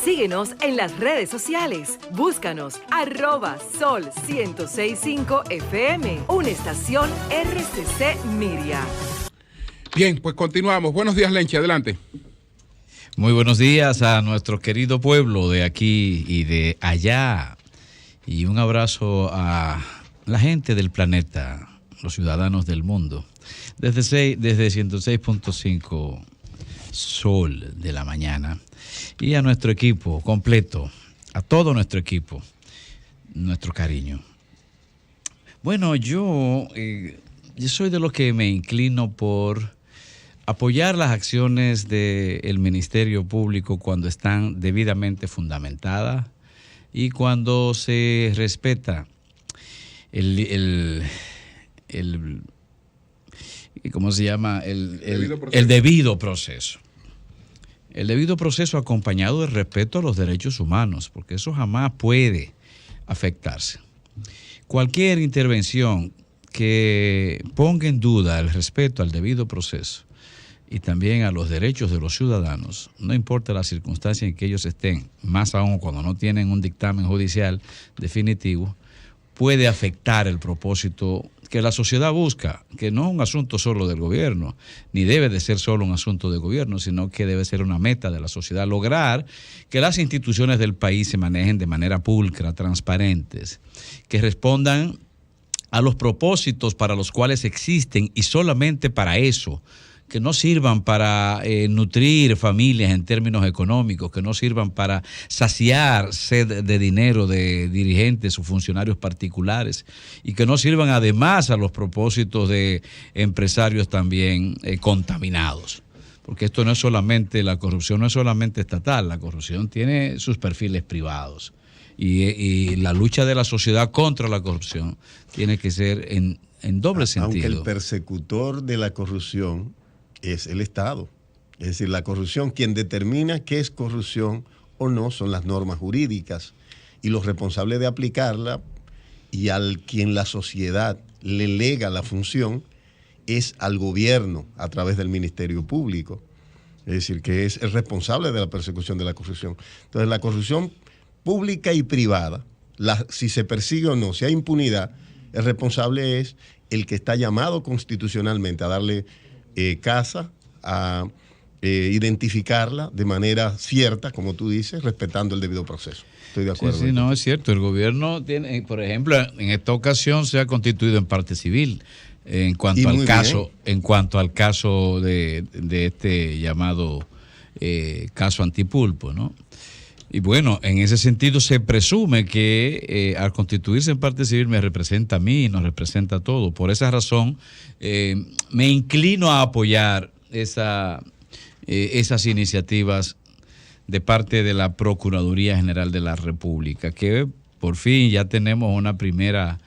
Síguenos en las redes sociales. Búscanos @Sol1065 FM, una estación RCC Miria. Bien, pues continuamos. Buenos días, Lenchi, adelante. Muy buenos días a nuestro querido pueblo de aquí y de allá. Y un abrazo a la gente del planeta, los ciudadanos del mundo. Desde 106.5 Sol de la mañana. Y a nuestro equipo completo, a todo nuestro equipo, nuestro cariño. Bueno, yo soy de los que me inclino por apoyar las acciones del Ministerio Público cuando están debidamente fundamentadas y cuando se respeta ¿cómo se llama? El debido proceso. El debido proceso acompañado del respeto a los derechos humanos, porque eso jamás puede afectarse. Cualquier intervención que ponga en duda el respeto al debido proceso y también a los derechos de los ciudadanos, no importa la circunstancia en que ellos estén, más aún cuando no tienen un dictamen judicial definitivo, puede afectar el propósito que la sociedad busca, que no es un asunto solo del gobierno, ni debe de ser solo un asunto del gobierno, sino que debe ser una meta de la sociedad, lograr que las instituciones del país se manejen de manera pulcra, transparentes, que respondan a los propósitos para los cuales existen y solamente para eso, que no sirvan para nutrir familias en términos económicos, que no sirvan para saciar sed de dinero de dirigentes o funcionarios particulares y que no sirvan además a los propósitos de empresarios también contaminados. Porque esto no es solamente, la corrupción no es solamente estatal, la corrupción tiene sus perfiles privados y la lucha de la sociedad contra la corrupción tiene que ser en doble sentido. Aunque el persecutor de la corrupción es el Estado. Es decir, la corrupción, quien determina qué es corrupción o no son las normas jurídicas y los responsables de aplicarla y al quien la sociedad le lega la función es al gobierno a través del Ministerio Público. Es decir, que es el responsable de la persecución de la corrupción. Entonces, la corrupción pública y privada, si se persigue o no, si hay impunidad, el responsable es el que está llamado constitucionalmente a darle casa, a identificarla de manera cierta, como tú dices, respetando el debido proceso. Estoy de acuerdo. Sí, no, es cierto. El gobierno tiene, por ejemplo, en esta ocasión se ha constituido en parte civil en cuanto al caso de este llamado caso Antipulpo, ¿no? Y bueno, en ese sentido se presume que al constituirse en parte civil me representa a mí y nos representa a todos. Por esa razón me inclino a apoyar esas iniciativas de parte de la Procuraduría General de la República, que por fin ya tenemos una primera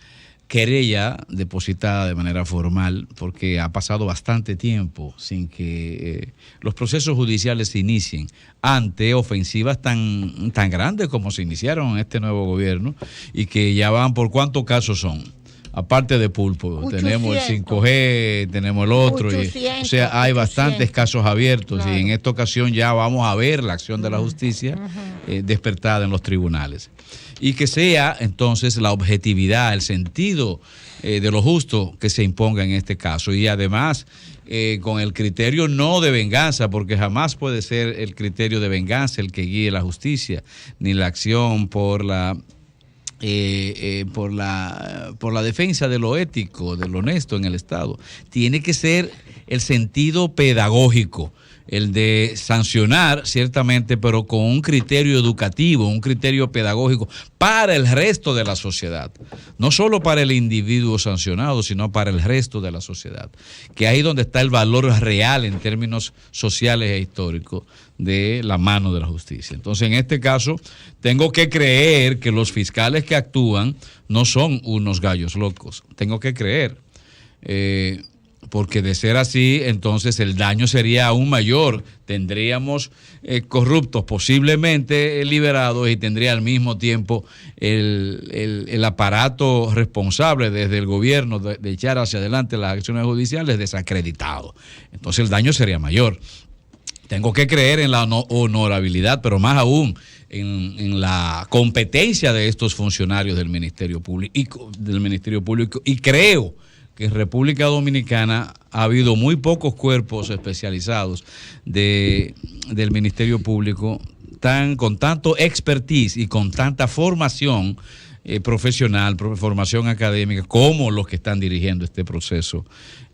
querella depositada de manera formal, porque ha pasado bastante tiempo sin que los procesos judiciales se inicien ante ofensivas tan grandes como se iniciaron en este nuevo gobierno y que ya van por ¿cuántos casos son? Aparte de Pulpo, 800. Tenemos el 5G, tenemos el otro, 800, o sea, hay bastantes casos abiertos, claro. Y en esta ocasión ya vamos a ver la acción de la justicia despertada en los tribunales. Y que sea entonces la objetividad, el sentido de lo justo que se imponga en este caso. Y además con el criterio no de venganza, porque jamás puede ser el criterio de venganza el que guíe la justicia, ni la acción por la defensa de lo ético, de lo honesto en el Estado. Tiene que ser el sentido pedagógico, el de sancionar ciertamente, pero con un criterio educativo, un criterio pedagógico para el resto de la sociedad, no solo para el individuo sancionado, sino para el resto de la sociedad, que ahí donde está el valor real en términos sociales e históricos de la mano de la justicia. Entonces, en este caso, tengo que creer que los fiscales que actúan no son unos gallos locos. Tengo que creer, porque de ser así, entonces el daño sería aún mayor. Tendríamos corruptos posiblemente liberados y tendría al mismo tiempo el aparato responsable desde el gobierno de echar hacia adelante las acciones judiciales desacreditado. Entonces el daño sería mayor. Tengo que creer en la honorabilidad, pero más aún en la competencia de estos funcionarios del Ministerio Público y creo que en República Dominicana ha habido muy pocos cuerpos especializados del Ministerio Público con tanto expertise y con tanta formación profesional, formación académica, como los que están dirigiendo este proceso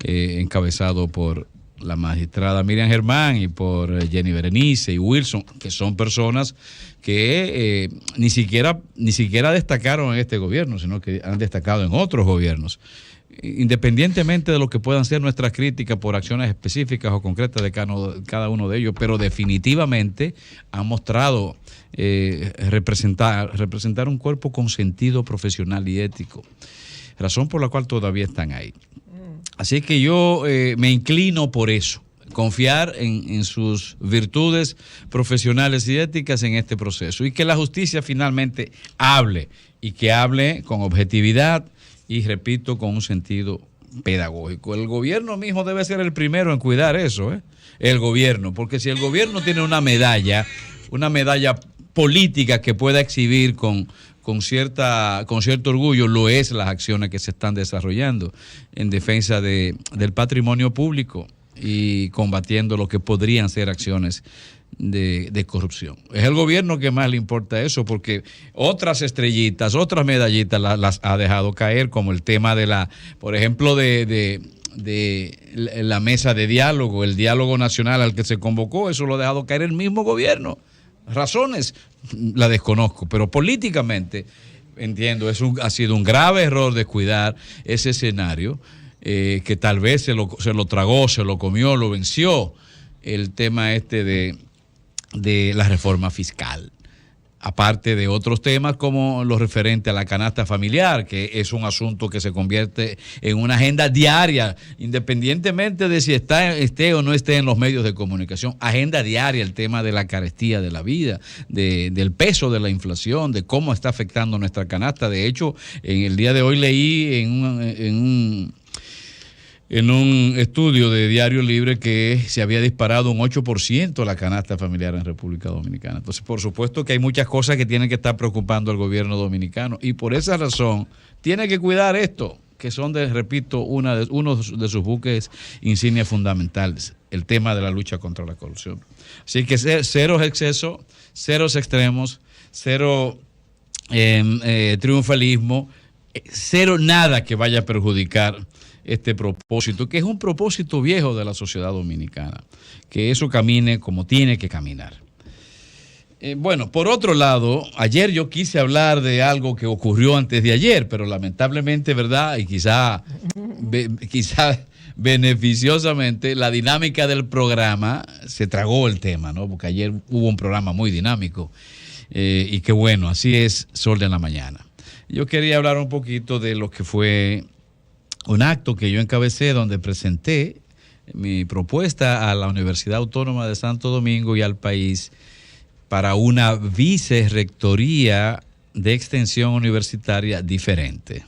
encabezado por la magistrada Miriam Germán y por Jenny Berenice y Wilson, que son personas que ni siquiera destacaron en este gobierno, sino que han destacado en otros gobiernos. Independientemente de lo que puedan ser nuestras críticas por acciones específicas o concretas de cada uno de ellos, pero definitivamente han mostrado representar un cuerpo con sentido profesional y ético, razón por la cual todavía están ahí. Así que yo me inclino por eso, confiar en sus virtudes profesionales y éticas en este proceso, y que la justicia finalmente hable, y que hable con objetividad y, repito, con un sentido pedagógico. El gobierno mismo debe ser el primero en cuidar eso, el gobierno, porque si el gobierno tiene una medalla política que pueda exhibir con cierto orgullo, lo es las acciones que se están desarrollando en defensa del patrimonio público y combatiendo lo que podrían ser acciones de corrupción. Es el gobierno que más le importa eso, porque otras estrellitas, otras medallitas las ha dejado caer, como el tema por ejemplo, de la mesa de diálogo, el diálogo nacional al que se convocó. Eso lo ha dejado caer el mismo gobierno. Razones la desconozco, pero políticamente entiendo, ha sido un grave error descuidar ese escenario, que tal vez se lo tragó, se lo comió, lo venció el tema de la reforma fiscal, aparte de otros temas como lo referente a la canasta familiar, que es un asunto que se convierte en una agenda diaria, independientemente de si esté o no esté en los medios de comunicación. Agenda diaria, el tema de la carestía de la vida, del peso de la inflación, de cómo está afectando nuestra canasta. De hecho, en el día de hoy leí en un estudio de Diario Libre que se había disparado un 8% la canasta familiar en República Dominicana. Entonces, por supuesto que hay muchas cosas que tienen que estar preocupando al gobierno dominicano, y por esa razón tiene que cuidar esto, que son, repito, uno de sus buques insignias fundamentales, el tema de la lucha contra la corrupción. Así que cero exceso, cero extremos, cero triunfalismo, cero nada que vaya a perjudicar este propósito, que es un propósito viejo de la sociedad dominicana, que eso camine como tiene que caminar. Bueno, por otro lado, ayer yo quise hablar de algo que ocurrió antes de ayer, pero lamentablemente, ¿verdad? Y quizá beneficiosamente, la dinámica del programa se tragó el tema, ¿no? Porque ayer hubo un programa muy dinámico, y qué bueno, así es Sol de la Mañana. Yo quería hablar un poquito de lo que fue un acto que yo encabecé, donde presenté mi propuesta a la Universidad Autónoma de Santo Domingo y al país para una vicerrectoría de extensión universitaria diferente.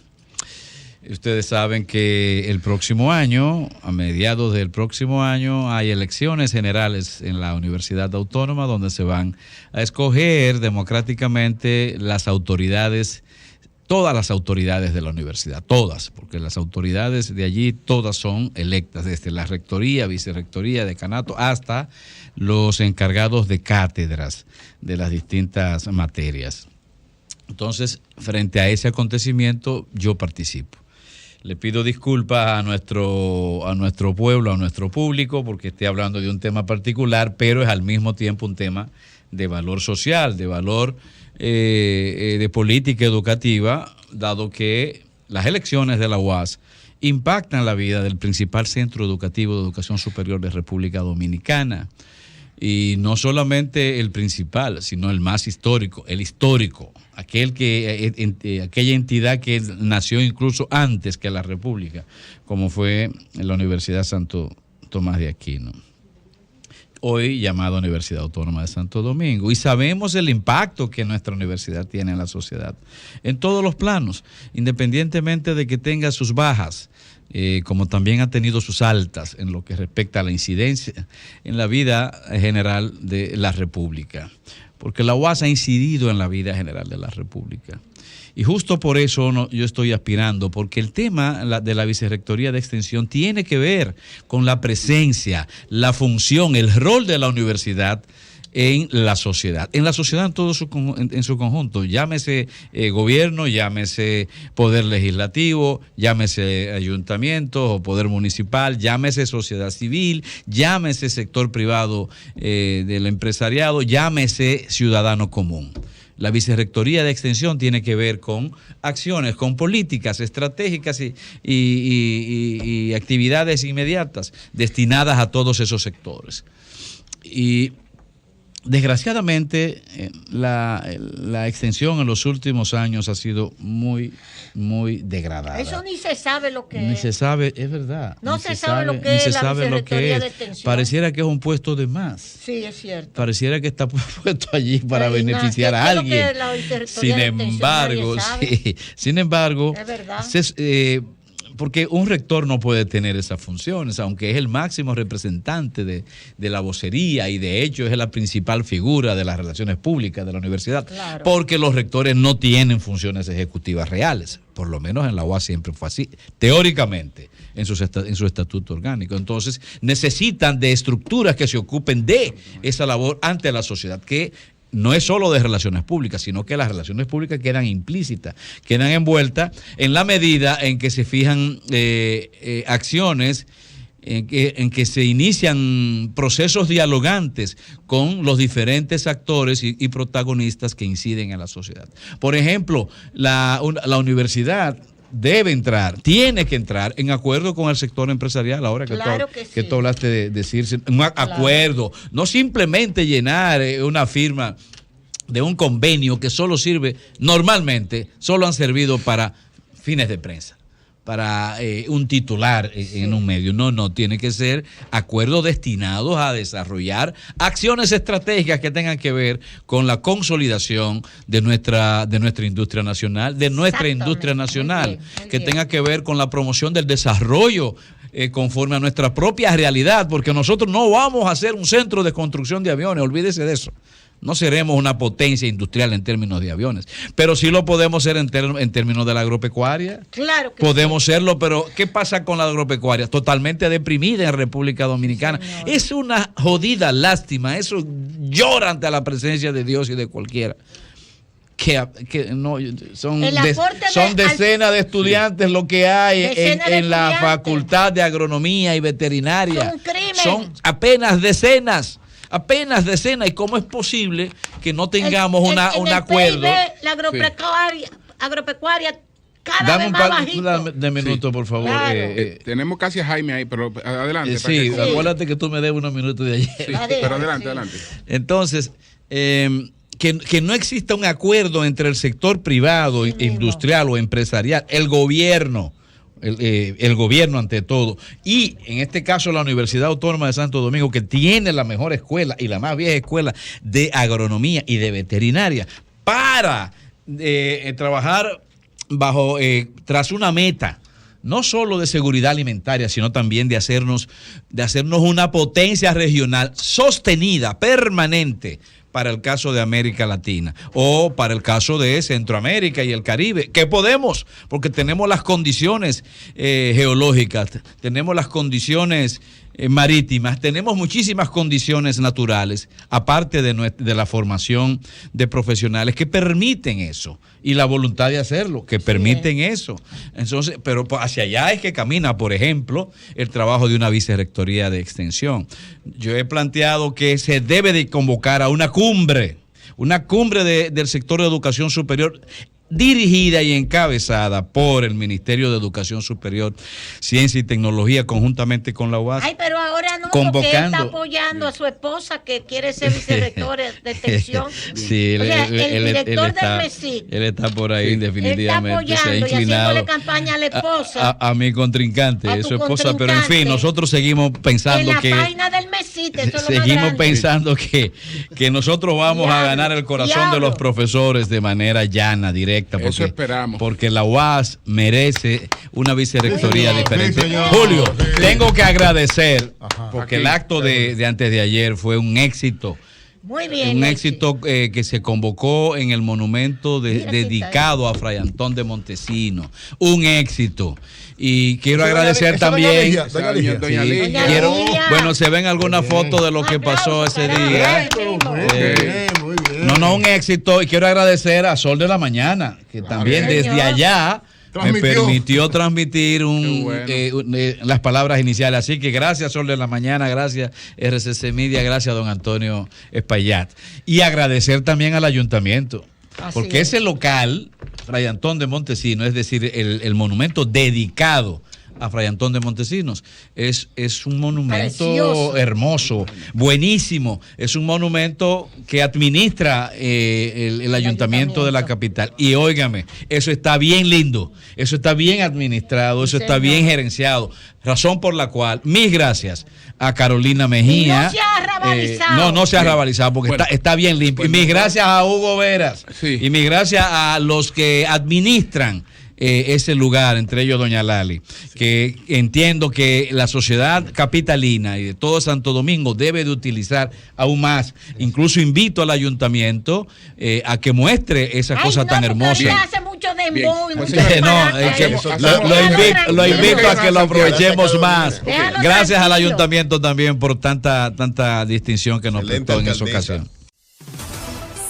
Ustedes saben que el próximo año, a mediados del próximo año, hay elecciones generales en la Universidad Autónoma, donde se van a escoger democráticamente las autoridades, todas las autoridades de la universidad, todas, porque las autoridades de allí todas son electas, desde la rectoría, vicerrectoría, decanato, hasta los encargados de cátedras de las distintas materias. Entonces, frente a ese acontecimiento, yo participo. Le pido disculpas a nuestro pueblo, a nuestro público, porque estoy hablando de un tema particular, pero es al mismo tiempo un tema de valor social, de valor de política educativa, dado que las elecciones de la UAS impactan la vida del principal centro educativo de educación superior de República Dominicana. Y no solamente el principal, sino el más histórico, el histórico, aquella entidad que nació incluso antes que la República, como fue la Universidad Santo Tomás de Aquino, hoy llamada Universidad Autónoma de Santo Domingo. Y sabemos el impacto que nuestra universidad tiene en la sociedad, en todos los planos, independientemente de que tenga sus bajas, como también ha tenido sus altas en lo que respecta a la incidencia en la vida general de la República. porque la UAS ha incidido en la vida general de la República. Y justo por eso yo estoy aspirando, porque el tema de la Vicerrectoría de Extensión tiene que ver con la presencia, la función, el rol de la universidad en la sociedad. En la sociedad en su conjunto, llámese gobierno, llámese poder legislativo, llámese ayuntamientos o poder municipal, llámese sociedad civil, llámese sector privado del empresariado, llámese ciudadano común. La Vicerrectoría de Extensión tiene que ver con acciones, con políticas estratégicas y actividades inmediatas destinadas a todos esos sectores. Y desgraciadamente la extensión en los últimos años ha sido muy degradada. Eso ni se sabe lo que es. Ni se sabe, es verdad. No se sabe lo que es la Vicerrectoría de Extensión. Pareciera que es un puesto de más. Sí, es cierto. Pareciera que está puesto allí para beneficiar a alguien. Sin embargo, es verdad. Porque un rector no puede tener esas funciones, aunque es el máximo representante de la vocería y de hecho es la principal figura de las relaciones públicas de la universidad, claro. Porque los rectores no tienen funciones ejecutivas reales, por lo menos en la UAS siempre fue así, teóricamente, en su estatuto orgánico. Entonces necesitan de estructuras que se ocupen de esa labor ante la sociedad, que no es solo de relaciones públicas, sino que las relaciones públicas quedan implícitas, quedan envueltas en la medida en que se fijan acciones, en que se inician procesos dialogantes con los diferentes actores y protagonistas que inciden en la sociedad. Por ejemplo, la universidad tiene que entrar en acuerdo con el sector empresarial, ahora que, claro que tú hablaste de decirse un acuerdo, no simplemente llenar una firma de un convenio que normalmente solo han servido para fines de prensa, para un titular en un medio. No, tiene que ser acuerdos destinados a desarrollar acciones estratégicas que tengan que ver con la consolidación de nuestra industria nacional, que tenga que ver con la promoción del desarrollo conforme a nuestra propia realidad, porque nosotros no vamos a ser un centro de construcción de aviones, olvídese de eso. No seremos una potencia industrial en términos de aviones, pero sí lo podemos ser en términos de la agropecuaria. Claro que podemos serlo, pero ¿qué pasa con la agropecuaria? Totalmente deprimida en República Dominicana. Sí, es una jodida lástima, eso llora ante la presencia de Dios y de cualquiera. Son decenas de estudiantes lo que hay en la Facultad de Agronomía y Veterinaria. Son apenas decenas. ¿Y cómo es posible que no tengamos un acuerdo? PIB, la agropecuaria cada vez más bajito. Dame de minutos, por favor. Claro. Tenemos casi a Jaime ahí, pero adelante. Acuérdate que tú me debes unos minutos de ayer. Pero adelante. Entonces, que no exista un acuerdo entre el sector privado, industrial o empresarial, el gobierno ante todo, y en este caso la Universidad Autónoma de Santo Domingo, que tiene la mejor escuela y la más vieja escuela de agronomía y de veterinaria, para trabajar tras una meta no solo de seguridad alimentaria, sino también de hacernos una potencia regional sostenida, permanente, para el caso de América Latina o para el caso de Centroamérica y el Caribe, que podemos, porque tenemos las condiciones geológicas, tenemos las condiciones marítimas, tenemos muchísimas condiciones naturales, aparte de la formación de profesionales que permiten eso, y la voluntad de hacerlo, que permiten eso. Entonces, pero hacia allá es que camina, por ejemplo, el trabajo de una vicerrectoría de extensión. Yo he planteado que se debe de convocar a una cumbre del sector de educación superior, dirigida y encabezada por el Ministerio de Educación Superior, Ciencia y Tecnología, conjuntamente con la UAS. Ay, pero ahora no, porque él está apoyando a su esposa que quiere ser vicerrector de extensión. Sí, el director del MESIT. Él está por ahí, definitivamente. Está apoyando y haciéndole campaña a la esposa. A mi contrincante, su esposa, pero en fin, nosotros seguimos pensando en la página del MESIT, eso es lo seguimos más grande. Pensando que nosotros vamos a ganar el corazón de los profesores de manera llana, directa. Eso esperamos. Porque la UAS merece una vicerrectoría diferente. Julio, tengo que agradecer, porque el acto de antes de ayer fue un éxito Muy bien. Un éxito que se convocó en el monumento Mira, dedicado a Fray Antón de Montesinos. Un éxito. Y quiero agradecer también. Bueno, se ven algunas fotos de lo que pasó ese día. Un éxito. Y quiero agradecer a Sol de la Mañana, que también desde allá me permitió transmitir las palabras iniciales. Así que gracias, Sol de la Mañana, gracias, RCC Media, gracias, don Antonio Espaillat. Y agradecer también al ayuntamiento, porque ese local, Fray Antón de Montesinos, es decir, el monumento dedicado a Fray Antón de Montesinos, es un monumento precioso, hermoso, buenísimo. Es un monumento que administra el ayuntamiento de la capital. Y óigame, eso está bien lindo, eso está bien administrado, eso está bien gerenciado. Razón por la cual mis gracias a Carolina Mejía. No se ha rabalizado. No se ha rabalizado porque está bien limpio. Y mis gracias a Hugo Veras. Sí. Y mis gracias a los que administran ese lugar, entre ellos doña Lali, que entiendo que la sociedad capitalina y de todo Santo Domingo debe de utilizar aún más. Incluso invito al ayuntamiento a que muestre esa cosa tan hermosa. Hace mucho dembow y mucho lo invito a que lo aprovechemos más. Gracias al ayuntamiento también por tanta distinción que nos prestó en esa ocasión.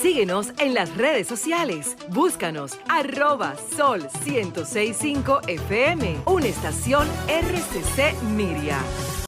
Síguenos en las redes sociales. Búscanos @Sol1065 FM, una estación RCC Miria.